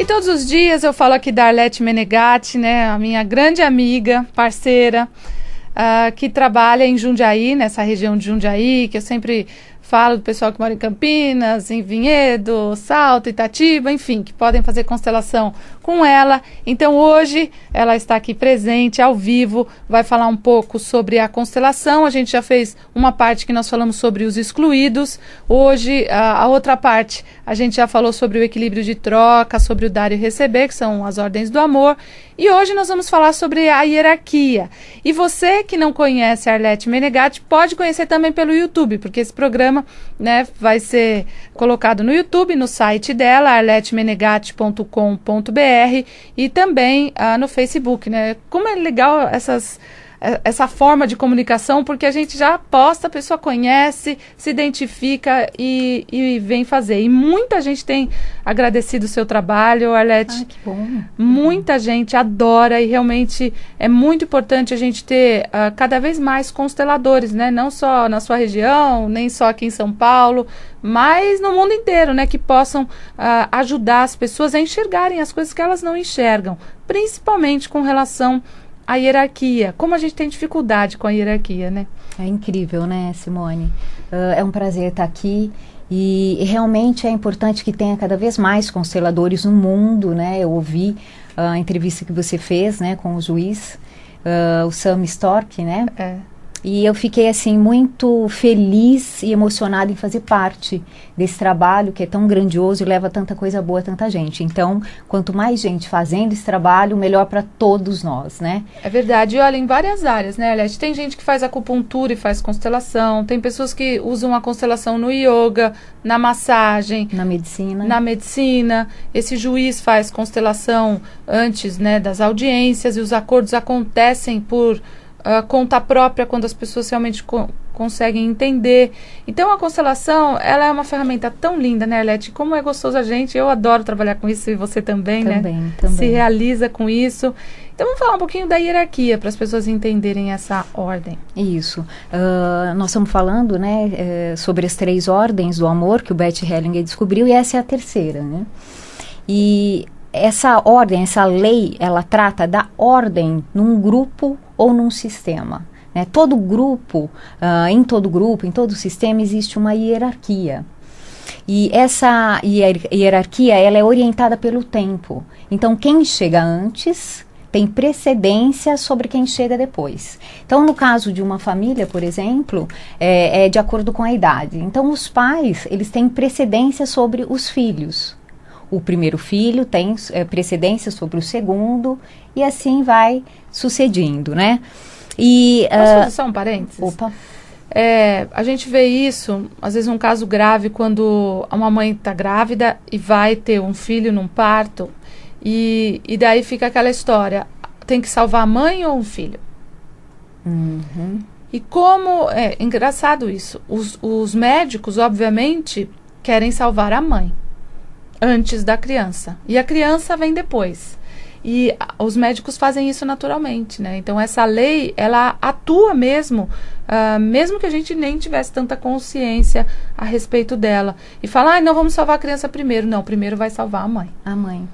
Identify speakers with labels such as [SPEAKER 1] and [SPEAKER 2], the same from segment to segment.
[SPEAKER 1] E todos os dias eu falo aqui da Arlete Menegatti, né, a minha grande amiga, parceira, que trabalha em Jundiaí, nessa região de Jundiaí, que eu sempre falo do pessoal que mora em Campinas, em Vinhedo, Salto, Itatiba, enfim, que podem fazer constelação com ela. Então hoje ela está aqui presente, ao vivo, vai falar um pouco sobre a constelação. A gente já fez uma parte que nós falamos sobre os excluídos. Hoje, a outra parte, a gente já falou sobre o equilíbrio de troca, sobre o dar e receber, que são as ordens do amor. E hoje nós vamos falar sobre a hierarquia. E você que não conhece a Arlete Menegatti, pode conhecer também pelo YouTube, porque esse programa, né, vai ser colocado no YouTube, no site dela, arletemenegatti.com.br, e também no Facebook, né? Como é legal essa forma de comunicação, porque a gente já posta, a pessoa conhece, se identifica e vem fazer. E muita gente tem agradecido o seu trabalho, Arlete.
[SPEAKER 2] Que bom.
[SPEAKER 1] Muita gente adora e realmente é muito importante a gente ter cada vez mais consteladores, né? Não só na sua região, nem só aqui em São Paulo, mas no mundo inteiro, né? Que possam ajudar as pessoas a enxergarem as coisas que elas não enxergam, principalmente com relação a hierarquia, como a gente tem dificuldade com a hierarquia, né?
[SPEAKER 2] É incrível, né, Simone? É um prazer estar aqui e realmente é importante que tenha cada vez mais consteladores no mundo, né? Eu ouvi a entrevista que você fez, né, com o juiz, o Sam Stork, né? E eu fiquei, assim, muito feliz e emocionada em fazer parte desse trabalho que é tão grandioso e leva tanta coisa boa a tanta gente. Então, quanto mais gente fazendo esse trabalho, melhor para todos nós, né?
[SPEAKER 1] É verdade. E olha, em várias áreas, né, Arlete? Tem gente que faz acupuntura e faz constelação, tem pessoas que usam a constelação no yoga, na massagem.
[SPEAKER 2] Na medicina.
[SPEAKER 1] Na medicina. Esse juiz faz constelação antes, né, das audiências, e os acordos acontecem por conta própria, quando as pessoas realmente conseguem entender. Então a constelação, ela é uma ferramenta tão linda, né, Arlete? Como é gostoso a gente, eu adoro trabalhar com isso, e você também, né?
[SPEAKER 2] Também.
[SPEAKER 1] Se realiza com isso. Então vamos falar um pouquinho da hierarquia, para as pessoas entenderem essa ordem.
[SPEAKER 2] Isso. Nós estamos falando, né, sobre as 3 ordens do amor que o Bert Hellinger descobriu, e essa é a terceira, né? E essa ordem, essa lei, ela trata da ordem num grupo ou num sistema, né? Todo grupo, em todo sistema existe uma hierarquia. E essa hierarquia, ela é orientada pelo tempo. Então, quem chega antes tem precedência sobre quem chega depois. Então, no caso de uma família, por exemplo, é de acordo com a idade. Então, os pais, eles têm precedência sobre os filhos. O primeiro filho tem precedência sobre o segundo, e assim vai sucedendo, né? E,
[SPEAKER 1] posso fazer só um parênteses?
[SPEAKER 2] Opa.
[SPEAKER 1] A gente vê isso, às vezes um caso grave, quando uma mãe está grávida e vai ter um filho num parto, e daí fica aquela história, tem que salvar a mãe ou um filho?
[SPEAKER 2] Uhum.
[SPEAKER 1] E como, é engraçado isso, os médicos, obviamente, querem salvar a mãe antes da criança, e a criança vem depois, e os médicos fazem isso naturalmente, né? Então essa lei, ela atua mesmo, mesmo que a gente nem tivesse tanta consciência a respeito dela, e fala, não, vamos salvar a criança primeiro. Não, primeiro vai salvar a mãe.
[SPEAKER 2] A mãe.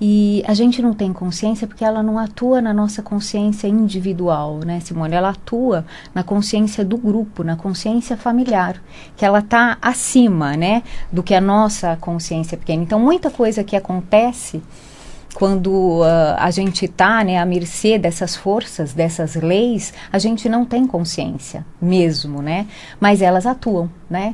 [SPEAKER 2] E a gente não tem consciência porque ela não atua na nossa consciência individual, né, Simone? Ela atua na consciência do grupo, na consciência familiar, que ela está acima, né, do que a nossa consciência pequena. Então, muita coisa que acontece quando a gente está, né, à mercê dessas forças, dessas leis, a gente não tem consciência mesmo, né? Mas elas atuam, né?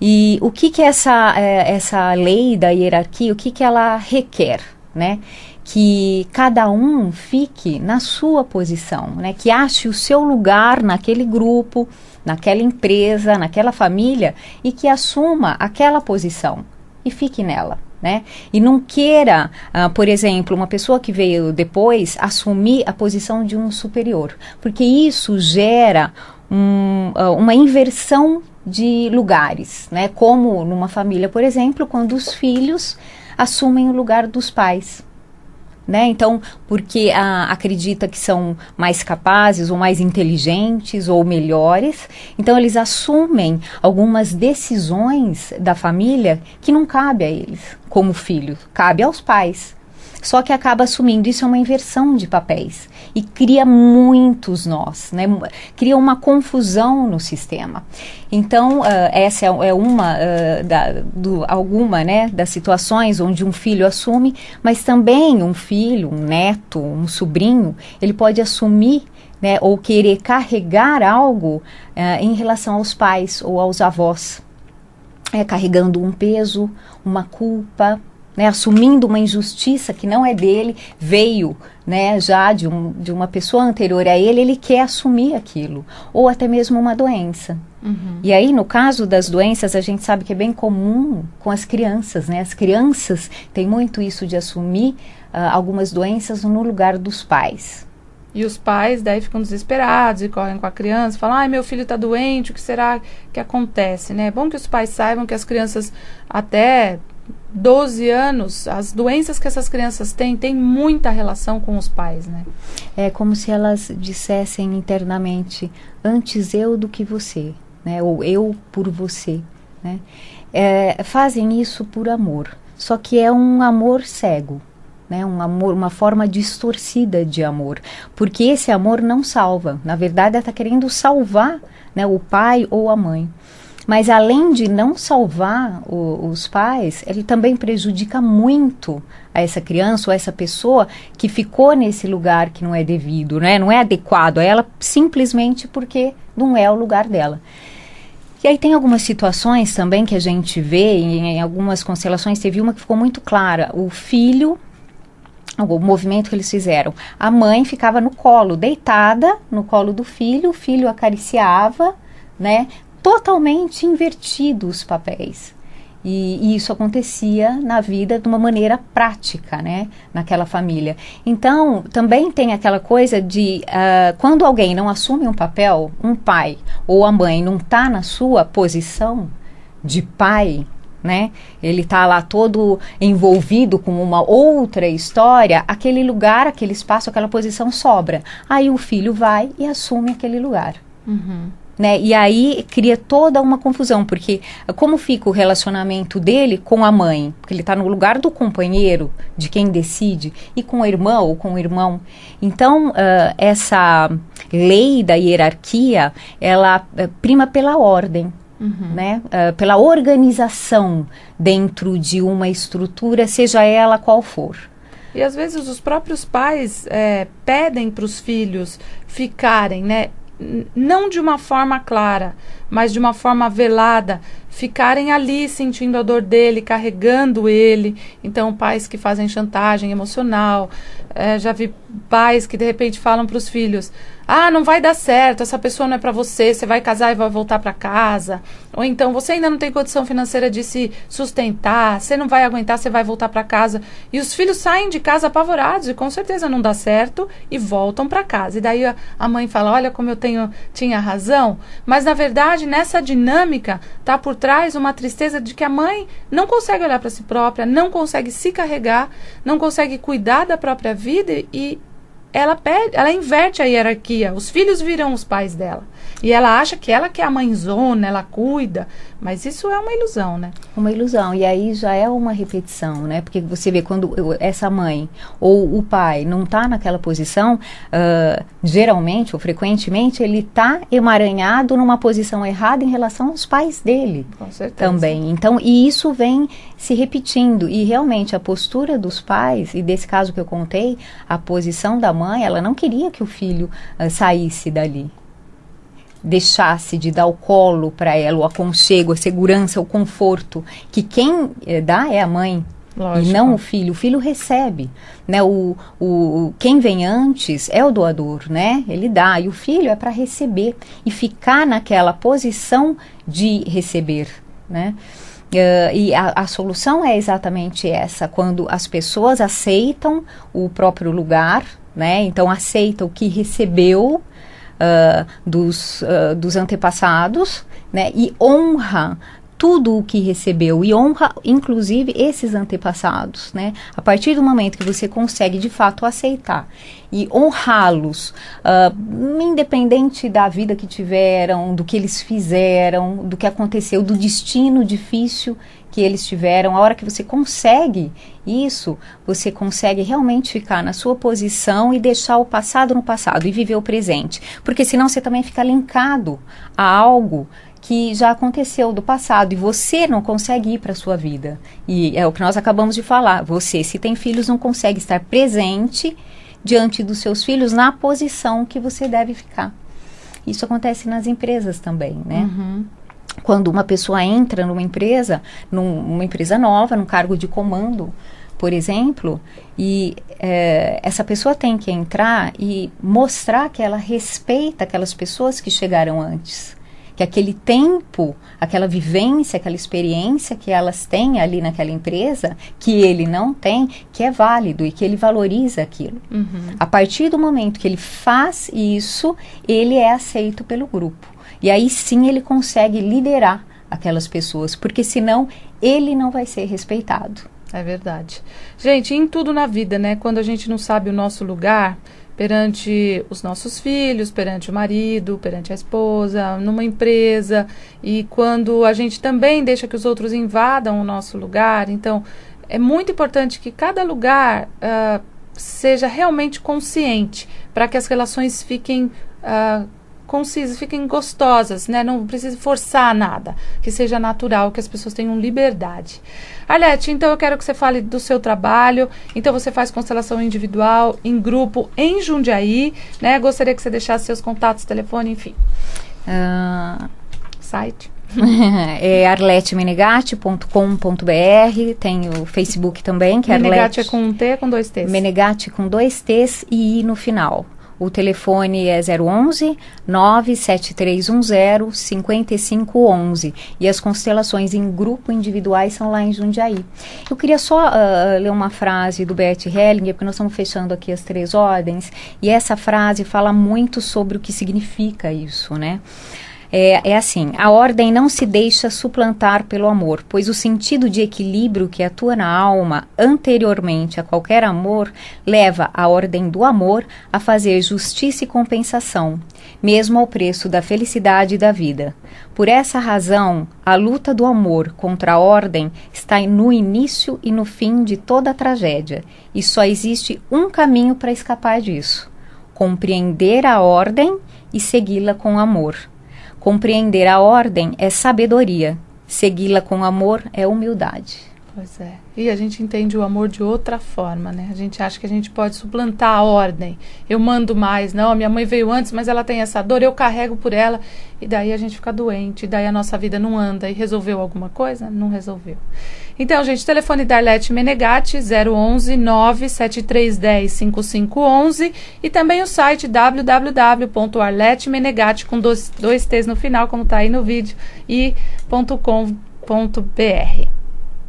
[SPEAKER 2] E o que essa lei da hierarquia, o que ela requer, né? Que cada um fique na sua posição, né? Que ache o seu lugar naquele grupo, naquela empresa, naquela família, e que assuma aquela posição e fique nela, né? E não queira, por exemplo, uma pessoa que veio depois assumir a posição de um superior, porque isso gera uma inversão de lugares, né? Como numa família, por exemplo, quando os filhos assumem o lugar dos pais, né? Então, porque acredita que são mais capazes ou mais inteligentes ou melhores, então eles assumem algumas decisões da família que não cabe a eles como filhos, cabe aos pais, só que acaba assumindo. Isso é uma inversão de papéis e cria muitos nós, né? Cria uma confusão no sistema. Então, essa é uma alguma, né, das situações onde um filho assume, mas também um filho, um neto, um sobrinho, ele pode assumir, né, ou querer carregar algo em relação aos pais ou aos avós, carregando um peso, uma culpa, né, assumindo uma injustiça que não é dele, veio, né, já de uma pessoa anterior a ele, ele quer assumir aquilo, ou até mesmo uma doença. Uhum. E aí, no caso das doenças, a gente sabe que é bem comum com as crianças, né? As crianças têm muito isso de assumir algumas doenças no lugar dos pais.
[SPEAKER 1] E os pais daí ficam desesperados e correm com a criança, falam, ai, meu filho está doente, o que será que acontece, né? É bom que os pais saibam que as crianças até 12 anos, as doenças que essas crianças têm muita relação com os pais, né?
[SPEAKER 2] É como se elas dissessem internamente, antes eu do que você, né? Ou eu por você, né? Fazem isso por amor, só que é um amor cego, né? Um amor, uma forma distorcida de amor, porque esse amor não salva, na verdade ela está querendo salvar, né, o pai ou a mãe. Mas além de não salvar os pais, ele também prejudica muito a essa criança ou a essa pessoa que ficou nesse lugar que não é devido, né? Não é adequado a ela simplesmente porque não é o lugar dela. E aí tem algumas situações também que a gente vê, em algumas constelações, teve uma que ficou muito clara. O filho, o movimento que eles fizeram, a mãe ficava no colo, deitada no colo do filho, o filho acariciava, né? Totalmente invertidos os papéis. E isso acontecia na vida de uma maneira prática, né, naquela família. Então, também tem aquela coisa de, quando alguém não assume um papel, um pai ou a mãe não está na sua posição de pai, né, ele está lá todo envolvido com uma outra história, aquele lugar, aquele espaço, aquela posição sobra. Aí o filho vai e assume aquele lugar. Uhum. Né? E aí cria toda uma confusão, porque como fica o relacionamento dele com a mãe? Porque ele está no lugar do companheiro, de quem decide, e com a irmã ou com o irmão. Então, essa lei da hierarquia, ela prima pela ordem. Uhum. Né? Pela organização dentro de uma estrutura, seja ela qual for.
[SPEAKER 1] E às vezes os próprios pais pedem para os filhos ficarem, né? Não de uma forma clara, mas de uma forma velada, ficarem ali sentindo a dor dele, carregando ele. Então, pais que fazem chantagem emocional. Já vi pais que de repente falam para os filhos, não vai dar certo, essa pessoa não é para você, você vai casar e vai voltar para casa. Ou então, você ainda não tem condição financeira de se sustentar, você não vai aguentar, você vai voltar para casa. E os filhos saem de casa apavorados e com certeza não dá certo e voltam para casa. E daí a mãe fala, olha como eu tinha razão. Mas na verdade, nessa dinâmica, está por trás uma tristeza de que a mãe não consegue olhar para si própria, não consegue se carregar, não consegue cuidar da própria vida e ela inverte a hierarquia. Os filhos viram os pais dela. E ela acha que ela que é a mãezona, ela cuida. Mas isso é uma ilusão, né?
[SPEAKER 2] Uma ilusão. E aí já é uma repetição, né? Porque você vê quando essa mãe ou o pai não está naquela posição, geralmente ou frequentemente, ele está emaranhado numa posição errada em relação aos pais dele.
[SPEAKER 1] Com certeza.
[SPEAKER 2] Também. Então, e isso vem se repetindo. E realmente a postura dos pais, e desse caso que eu contei, a posição da mãe, ela não queria que o filho saísse dali. Deixasse de dar o colo para ela, o aconchego, a segurança, o conforto, que quem dá é a mãe. Lógico. E não o filho. O filho recebe, né? Quem vem antes é o doador, né? Ele dá, e o filho é para receber e ficar naquela posição de receber, né? E a solução é exatamente essa, quando as pessoas aceitam o próprio lugar, né? Então aceita o que recebeu dos antepassados, né? E honra tudo o que recebeu e honra, inclusive, esses antepassados, né? A partir do momento que você consegue, de fato, aceitar e honrá-los, independente da vida que tiveram, do que eles fizeram, do que aconteceu, do destino difícil que eles tiveram, a hora que você consegue isso, você consegue realmente ficar na sua posição e deixar o passado no passado e viver o presente. Porque senão você também fica linkado a algo que já aconteceu do passado e você não consegue ir para a sua vida. E é o que nós acabamos de falar. Você, se tem filhos, não consegue estar presente diante dos seus filhos na posição que você deve ficar. Isso acontece nas empresas também, né?
[SPEAKER 1] Uhum.
[SPEAKER 2] Quando uma pessoa entra numa empresa nova, num cargo de comando, por exemplo, e essa pessoa tem que entrar e mostrar que ela respeita aquelas pessoas que chegaram antes. Que aquele tempo, aquela vivência, aquela experiência que elas têm ali naquela empresa, que ele não tem, que é válido e que ele valoriza aquilo.
[SPEAKER 1] Uhum.
[SPEAKER 2] A partir do momento que ele faz isso, ele é aceito pelo grupo. E aí sim ele consegue liderar aquelas pessoas, porque senão ele não vai ser respeitado.
[SPEAKER 1] É verdade. Gente, em tudo na vida, né? Quando a gente não sabe o nosso lugar perante os nossos filhos, perante o marido, perante a esposa, numa empresa, e quando a gente também deixa que os outros invadam o nosso lugar. Então, é muito importante que cada lugar seja realmente consciente, para que as relações fiquem concisas, fiquem gostosas, né? Não precise forçar nada, que seja natural, que as pessoas tenham liberdade. Arlete, então eu quero que você fale do seu trabalho. Então você faz constelação individual, em grupo, em Jundiaí, né? Gostaria que você deixasse seus contatos, telefone, enfim. Site.
[SPEAKER 2] É arletemenegatti.com.br. Tem o Facebook também, que é
[SPEAKER 1] Menegatti é com um T, com 2 T's?
[SPEAKER 2] Menegatti com 2 T's e I no final. O telefone é 011 97310 5511 e as constelações em grupo individuais são lá em Jundiaí. Eu queria só ler uma frase do Bert Hellinger, porque nós estamos fechando aqui as 3 ordens, e essa frase fala muito sobre o que significa isso, né? É assim: a ordem não se deixa suplantar pelo amor, pois o sentido de equilíbrio que atua na alma anteriormente a qualquer amor leva a ordem do amor a fazer justiça e compensação, mesmo ao preço da felicidade da vida. Por essa razão, a luta do amor contra a ordem está no início e no fim de toda a tragédia, e só existe um caminho para escapar disso: compreender a ordem e segui-la com amor. Compreender a ordem é sabedoria, segui-la com amor é humildade.
[SPEAKER 1] Pois é. E a gente entende o amor de outra forma, né? A gente acha que a gente pode suplantar a ordem. Eu mando mais, não, a minha mãe veio antes, mas ela tem essa dor, eu carrego por ela. E daí a gente fica doente, e daí a nossa vida não anda. E resolveu alguma coisa? Não resolveu. Então, gente, telefone da Arlete Menegatti, 011 97310 5511, e também o site www.arletemenegatti, com 2 T's no final, como está aí no vídeo, e .com.br.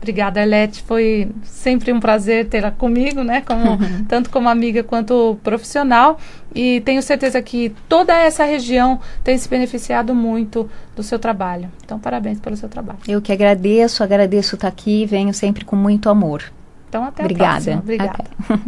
[SPEAKER 1] Obrigada, Arlete. Foi sempre um prazer tê-la comigo, né? Tanto como amiga quanto profissional. E tenho certeza que toda essa região tem se beneficiado muito do seu trabalho. Então, parabéns pelo seu trabalho.
[SPEAKER 2] Eu que agradeço estar aqui. Venho sempre com muito amor.
[SPEAKER 1] Então, até
[SPEAKER 2] Obrigada.
[SPEAKER 1] a próxima. Obrigada.
[SPEAKER 2] Até.